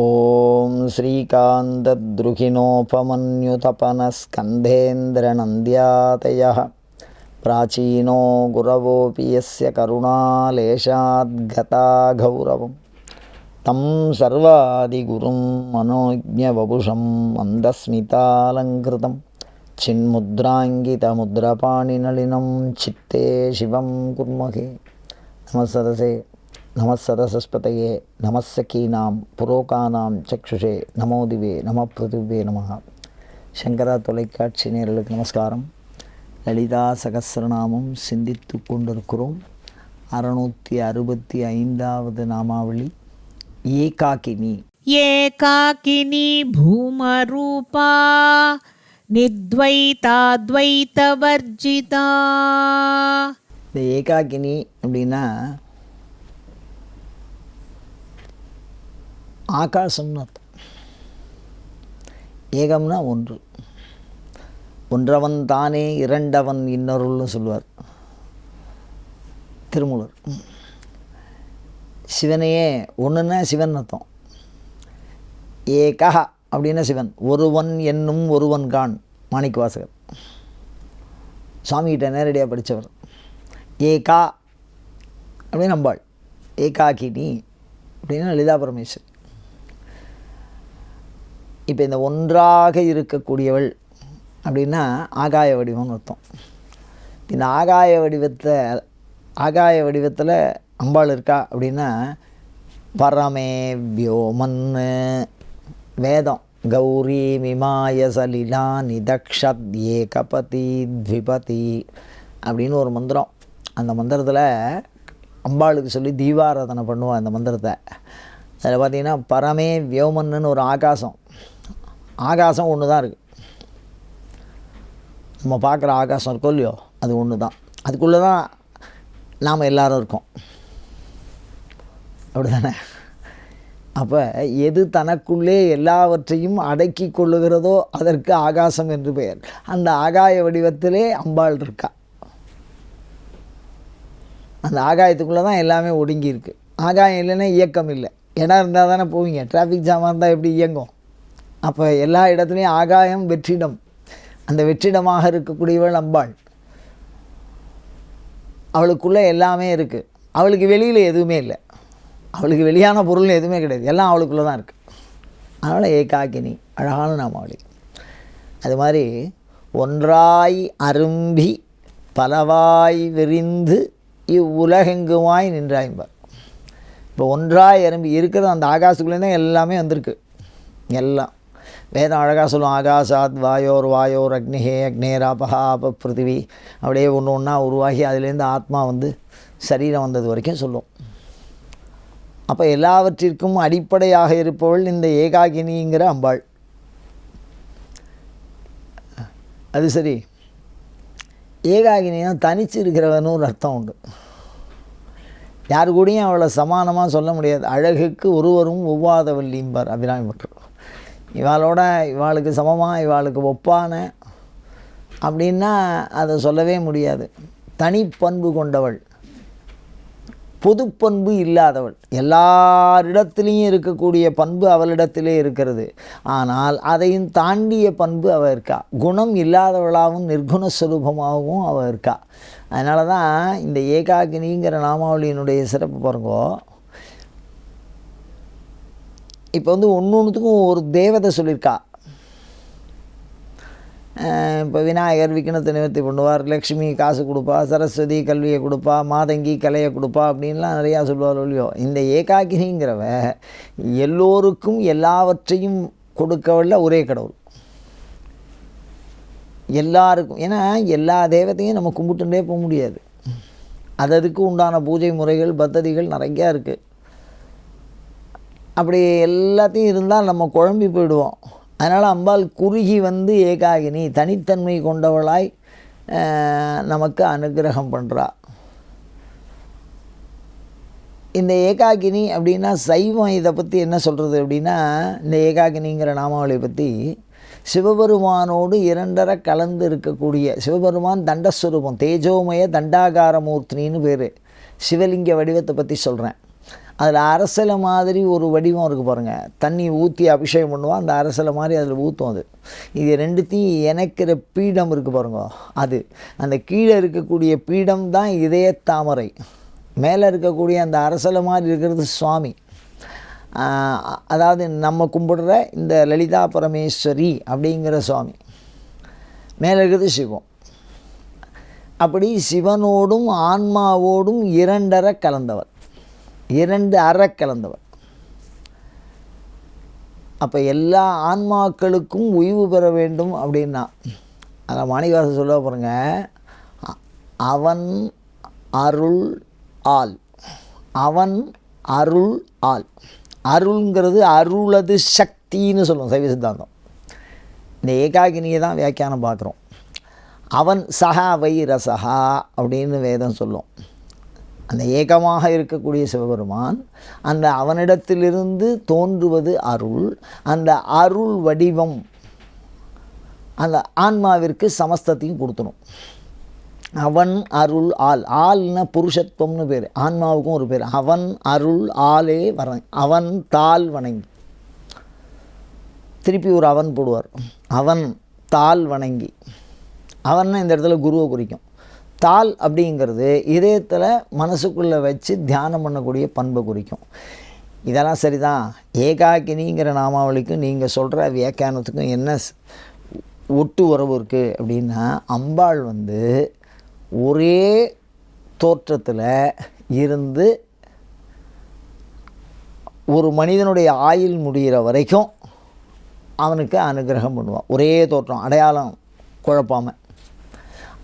ஓம் ஸ்ரீகாந்தத்ருகிணோபமன்யுதபனஸ்கந்தேந்திரநந்தியாதயः பிராச்சீனோ குரவோபி யஸ்ய கருணாலேஷாத்கதா கௌரவம் தம் சர்வாதிகுரும் மனோஜ்ஞவபுஷம் மந்தஸ்மிதாலங்கிருதம் சின்முத்ராங்கிதமுத்ரபாணிநளினம் சித்தே சிவம் குர்மகே. நமசதசே நமசதசஸ்பதயே நமசகீனாம் புரோகானாம் சக்ஷுஷே நமோதிவே நம பிருதிவே நமः. சங்கரா தொலைக்காட்சி நேயர்களுக்கு நமஸ்காரம். லலிதா சகஸ்ரநாமம் சிந்தித்து கொண்டிருக்கிறோம். 665வது நாமாவளி ஏகாகினி. ஏகாகினி பூமரூபா நித்வைதாத்வைதவர்ஜிதா. இந்த ஏகாகினி அப்படின்னா ஆகாசம்னு அர்த்தம். ஏகம்னா ஒன்று, ஒன்றவன் தானே இரண்டவன் இன்னொருள்னு சொல்லுவார் திருமூலர். சிவனையே ஒன்றுன்னா சிவன் அர்த்தம். ஏகா அப்படின்னா சிவன், ஒருவன் என்னும் ஒருவன் கான் மாணிக்கவாசகர் சுவாமிகிட்ட நேரடியாக படித்தவர். ஏகா அப்படின்னு நம்பாள், ஏகாகினி அப்படின்னா லலிதா பரமேஸ்வரி. இப்போ இந்த ஒன்றாக இருக்கக்கூடியவள் அப்படின்னா ஆகாய வடிவம்னு அர்த்தம். இந்த ஆகாய வடிவத்தில் அம்பாள் இருக்கா அப்படின்னா பரமே வியோமன்னு வேதம் கௌரி மிமாய சலிலா நிதக்ஷத் ஏகபதி த்விபதி அப்படின்னு ஒரு மந்திரம். அந்த மந்திரத்தில் அம்பாளுக்கு சொல்லி தீபாராதனை பண்ணுவாள். அந்த மந்திரத்தை அதில் பார்த்திங்கன்னா பரமே வியோமன்னு ஒரு ஆகாசம் ஒன்று தான் இருக்குது. நம்ம பார்க்குற ஆகாசம் இருக்கோ இல்லையோ அது ஒன்று தான். அதுக்குள்ளே தான் நாம் எல்லோரும் இருக்கோம், அப்படி தானே? அப்போ எது தனக்குள்ளே எல்லாவற்றையும் அடக்கி கொள்ளுகிறதோ அதற்கு ஆகாசம் என்று பெயர். அந்த ஆகாய வடிவத்திலே அம்பாள் இருக்கா. அந்த ஆகாயத்துக்குள்ளே தான் எல்லாமே ஒடுங்கி இருக்குது. ஆகாயம் இல்லைன்னா இயக்கம் இல்லை. இடம் இருந்தால் தானே போவீங்க. டிராஃபிக் ஜாமாக இருந்தால் எப்படி இயங்கும்? அப்போ எல்லா இடத்துலையும் ஆகாயம் வெற்றிடம். அந்த வெற்றிடமாக இருக்கக்கூடியவள் அம்பாள். அவளுக்குள்ளே எல்லாமே இருக்குது. அவளுக்கு வெளியில் எதுவுமே இல்லை. அவளுக்கு வெளியான பொருள் எதுவுமே கிடையாது. எல்லாம் அவளுக்குள்ளே தான் இருக்குது. அதனால் ஏகாகினி அழகான நாமாவளி. அது மாதிரி ஒன்றாய் அரும்பி பலவாய் விரிந்து இவ்வுலகெங்குமாய் நின்றாய்பார். இப்போ ஒன்றாய் அரும்பி இருக்கிறது அந்த ஆகாசத்துக்குள்ளே தான் எல்லாமே வந்திருக்கு. எல்லாம் வேதம் அழகாக சொல்லுவோம். ஆகாசாத் வாயோர் அக்னிஹே அக்னேராபஹா ஆப பிருத்திவி அப்படியே ஒன்று ஒன்றா உருவாகி அதுலேருந்து ஆத்மா வந்து சரீரம் வந்தது வரைக்கும் சொல்லுவோம். அப்போ எல்லாவற்றிற்கும் அடிப்படையாக இருப்பவள் இந்த ஏகாகினிங்கிற அம்பாள். அது சரி, ஏகாகினினா தனிச்சு இருக்கிறவன்னு ஒரு அர்த்தம் உண்டு. யாரு கூடயும் அவளை சமானமாக சொல்ல முடியாது. அழகுக்கு ஒருவரும் ஒவ்வாதவல்லிம்பார் அபிராமி பட்டர். இவாளுக்கு சமமாக இவாளுக்கு ஒப்பான அப்படின்னா அதை சொல்லவே முடியாது. தனிப்பண்பு கொண்டவள், பொதுப்பண்பு இல்லாதவள். எல்லாரிடத்துலேயும் இருக்கக்கூடிய பண்பு அவளிடத்திலே இருக்கிறது. ஆனால் அதையும் தாண்டிய பண்பு அவள் இருக்கா. குணம் இல்லாதவளாகவும் நிர்குணஸ்வரூபமாகவும் அவள் இருக்கா. அதனால தான் இந்த ஏகாகினிங்கிற நாமாவளியினுடைய சிறப்பு பாருங்கோ. இப்போ வந்து ஒன்றுத்துக்கும் ஒரு தேவதை சொல்லியிருக்கா. இப்போ விநாயகர் விக்னத்தை நிவர்த்தி பண்ணுவார், லக்ஷ்மி காசு கொடுப்பா, சரஸ்வதி கல்வியை கொடுப்பா, மாதங்கி கலையை கொடுப்பா அப்படின்லாம் நிறையா சொல்லுவார் இல்லையோ. இந்த ஏகாகினிங்கிறவ எல்லோருக்கும் எல்லாவற்றையும் கொடுக்கவல்ல ஒரே கடவுள். எல்லாருக்கும். ஏன்னா எல்லா தேவத்தையும் நம்ம கும்பிட்டுட்டே போக முடியாது. அதுக்கு உண்டான பூஜை முறைகள் பத்ததிகள் நிறையா இருக்குது. அப்படி எல்லாத்தையும் இருந்தால் நம்ம குழம்பி போயிடுவோம். அதனால் அம்பாள் குறுகி வந்து ஏகாகினி தனித்தன்மை கொண்டவளாய் நமக்கு அனுகிரகம் பண்ணுறா. இந்த ஏகாகினி அப்படின்னா சைவம் இதை பற்றி என்ன சொல்கிறது அப்படின்னா, இந்த ஏகாகினிங்கிற நாமாவளியை பற்றி சிவபெருமானோடு இரண்டரை கலந்து இருக்கக்கூடிய சிவபெருமான் தண்டஸ்வரூபம், தேஜோமய தண்டாகாரமூர்த்தினின்னு பேர். சிவலிங்க வடிவத்தை பற்றி சொல்கிறேன். அதில் அரசலை மாதிரி ஒரு வடிவம் இருக்குது பாருங்கள். தண்ணி ஊற்றி அபிஷேகம் பண்ணுவோம், அந்த அரசலை மாதிரி அதில் ஊற்றும். அது இது ரெண்டுத்தையும் இணைக்கிற பீடம் இருக்குது பாருங்க, அது அந்த கீழே இருக்கக்கூடிய பீடம் தான் இதய தாமரை. மேலே இருக்கக்கூடிய அந்த அரசலை மாதிரி இருக்கிறது சுவாமி. அதாவது நம்ம கும்பிடுற இந்த லலிதா பரமேஸ்வரி அப்படிங்கிற சுவாமி. மேலே இருக்கிறது சிவம். அப்படி சிவனோடும் ஆன்மாவோடும் 2 அற கலந்தவர், 2 அற கலந்தவர். அப்போ எல்லா ஆன்மாக்களுக்கும் ஓய்வு பெற வேண்டும் அப்படின்னா, அதில் மாணிக்கவாசகர் சொல்ல பாருங்க, அவன் அருள் ஆள், அவன் அருள் ஆள். அருள்ங்கிறது அருளது சக்தின்னு சொல்லுவோம் சைவ சித்தாந்தம். இந்த ஏகாகினியை தான் வியாக்கியானம் பார்க்குறோம். அவன் சஹா வை ரசஹா அப்படின்னு வேதம் சொல்லும். அந்த ஏகமாக இருக்கக்கூடிய சிவபெருமான், அந்த அவனிடத்திலிருந்து தோன்றுவது அருள். அந்த அருள் வடிவம் அந்த ஆன்மாவிற்கு சமஸ்தத்தையும் கொடுத்துடும். அவன் அருள் ஆள், ஆள்னா புருஷத்துவம்னு பேர், ஆன்மாவுக்கும் ஒரு பேர். அவன் அருள் ஆளே அவன் தாள் வணங்கி, திருப்பி ஒரு அவன் போடுவார். அவன் தாள் வணங்கி, அவன்னா இந்த இடத்துல குருவை குறிக்கும். தாள் அப்படிங்கிறது இதயத்தில் மனசுக்குள்ளே வச்சு தியானம் பண்ணக்கூடிய பண்பை குறிக்கும். இதெல்லாம் சரிதான். ஏகாக்கினிங்கிற நாமாவளிக்கும் நீங்கள் சொல்கிற வியாக்கியானத்துக்கும் என்ன ஒட்டு உறவு இருக்குது அப்படின்னா, அம்பாள் ஒரே தோற்றத்தில் இருந்து ஒரு மனிதனுடைய ஆயுள் முடிகிற வரைக்கும் அவனுக்கு அனுகிரகம் பண்ணுவான். ஒரே தோற்றம், அடையாளம் குழப்பாமல்.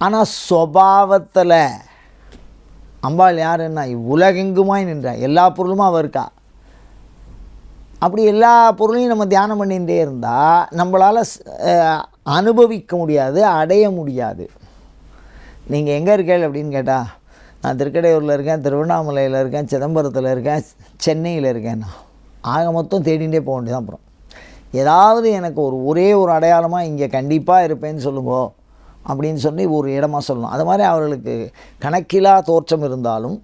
ஆனால் சுபாவத்தில் அம்பாள் யாருன்னா உலகெங்குமாய் நின்றா, எல்லா பொருளும் அவள் இருக்கா. அப்படி எல்லா பொருளையும் நம்ம தியானம் பண்ணிகிட்டே இருந்தால் நம்மளால் அனுபவிக்க முடியாது, அடைய முடியாது. நீங்கள் எங்கே இருக்கீங்க அப்படின்னு கேட்டால், நான் திருக்கடையூரில் இருக்கேன், திருவண்ணாமலையில் இருக்கேன், சிதம்பரத்தில் இருக்கேன், சென்னையில் இருக்கேன். ஆக மொத்தம் தேடிகிட்டே போக வேண்டியதான். அப்புறம் ஏதாவது எனக்கு ஒரே ஒரு அடையாளமாக இங்கே கண்டிப்பாக இருப்பேன்னு சொல்லுங்கோ அப்படின்னு சொல்லி ஒரு இடமா சொல்லணும். அது மாதிரி அவர்களுக்கு கணக்கிலா தோற்றம் இருந்தாலும்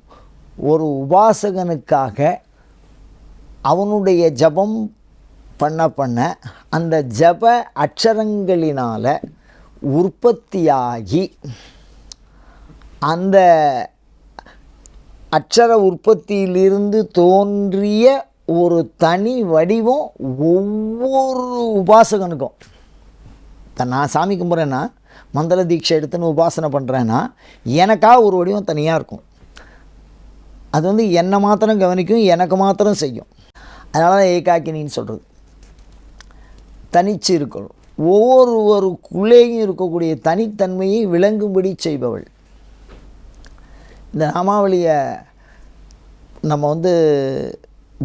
ஒரு உபாசகனுக்காக அவனுடைய ஜபம் பண்ண அந்த ஜப அக்ஷரங்களினால் உற்பத்தியாகி அந்த அக்ஷர உற்பத்தியிலிருந்து தோன்றிய ஒரு தனி வடிவம் ஒவ்வொரு உபாசகனுக்கும். நான் சாமி கும்பிட்றேன்னா, மந்திர தீட்சை எடுத்துன்னு உபாசனை பண்ணுறேன்னா, எனக்காக ஒரு வடிவம் தனியாக இருக்கும். அது என்னை மாத்திரம் கவனிக்கும், எனக்கு மாத்திரம் செய்யும். அதனால தான் ஏகாக்கினின்னு சொல்கிறது. தனிச்சு இருக்கணும். ஒவ்வொருவருக்குள்ளேயும் இருக்கக்கூடிய தனித்தன்மையை விளங்கும்படி செய்பவள். இந்த நாமாவளியை நம்ம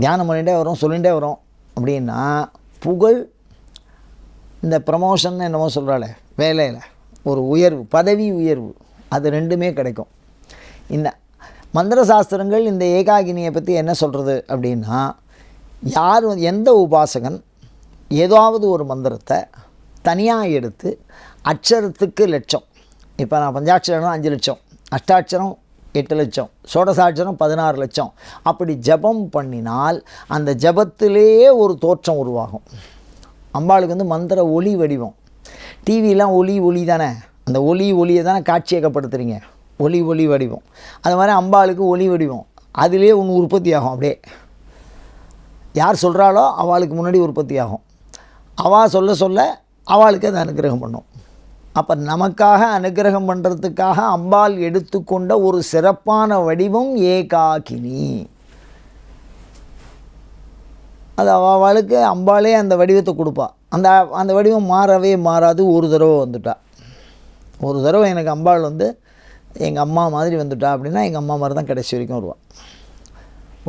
தியானம் பண்ணிகிட்டே வரோம், சொல்லிகிட்டே வரோம் அப்படின்னா, புகழ், இந்த ப்ரமோஷன் என்னமோ சொல்கிறாள், வேலையில் ஒரு உயர்வு, பதவி உயர்வு, அது ரெண்டுமே கிடைக்கும். இந்த மந்திர சாஸ்திரங்கள் இந்த ஏகாகினியை பற்றி என்ன சொல்கிறது அப்படின்னா, யார் எந்த உபாசகன் ஏதாவது ஒரு மந்திரத்தை தனியாக எடுத்து அட்சரத்துக்கு லட்சம், இப்போ நான் பஞ்சாட்சரம் 5 லட்சம், அஷ்டாட்சரம் 8 லட்சம், சோடசாட்சரம் 16 லட்சம், அப்படி ஜபம் பண்ணினால் அந்த ஜபத்திலேயே ஒரு தோற்றம் உருவாகும். அம்பாளுக்கு மந்திர ஒளி வடிவம். டிவிலாம் ஒளி தானே, அந்த ஒளியை தானே காட்சியகப்படுத்துகிறீங்க, ஒளி வடிவம். அது மாதிரி அம்பாளுக்கு ஒளி வடிவம், அதிலே ஒன்று உற்பத்தி ஆகும். அப்படியே யார் சொல்கிறாளோ அவளுக்கு முன்னாடி உற்பத்தி ஆகும். அவள் சொல்ல அவளுக்கு அதை அனுகிரகம் பண்ணும். அப்போ நமக்காக அனுகிரகம் பண்ணுறதுக்காக அம்பாள் எடுத்துக்கொண்ட ஒரு சிறப்பான வடிவம் ஏகாகினி. அது அவளுக்கு அம்பாளே அந்த வடிவத்தை கொடுப்பா. அந்த வடிவம் மாறவே மாறாது. ஒரு தடவை வந்துட்டா, ஒரு தடவை எனக்கு அம்பாள் எங்கள் அம்மா மாதிரி வந்துட்டா அப்படின்னா, எங்கள் அம்மா மாதிரி தான் கடைசி வரைக்கும் வருவாள்.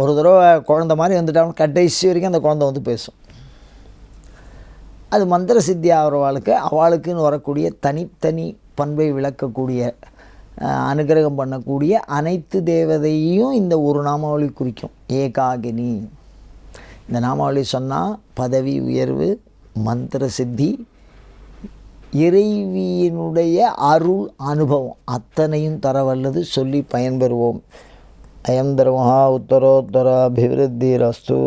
ஒரு தடவை குழந்த மாதிரி வந்துட்டாலும் கடைசி வரைக்கும் அந்த குழந்தை பேசும். அது மந்திர சித்தி ஆகிறவாளுக்கு அவளுக்குன்னு வரக்கூடிய தனித்தனி பண்பை விளக்கக்கூடிய, அனுகிரகம் பண்ணக்கூடிய அனைத்து தேவதையும் இந்த ஒரு நாமாவளி குறிக்கும். ஏகாகினி. இந்த நாமாவளி சொன்னால் பதவி உயர்வு, மந்திர சித்தி, இறைவியினுடைய அருள் அனுபவம் அத்தனையும் தரவல்லது. சொல்லி பயன்பெறுவோம். அயம் தர்மஹா உத்தரோத்தர அபிவிருத்திரஸ்து.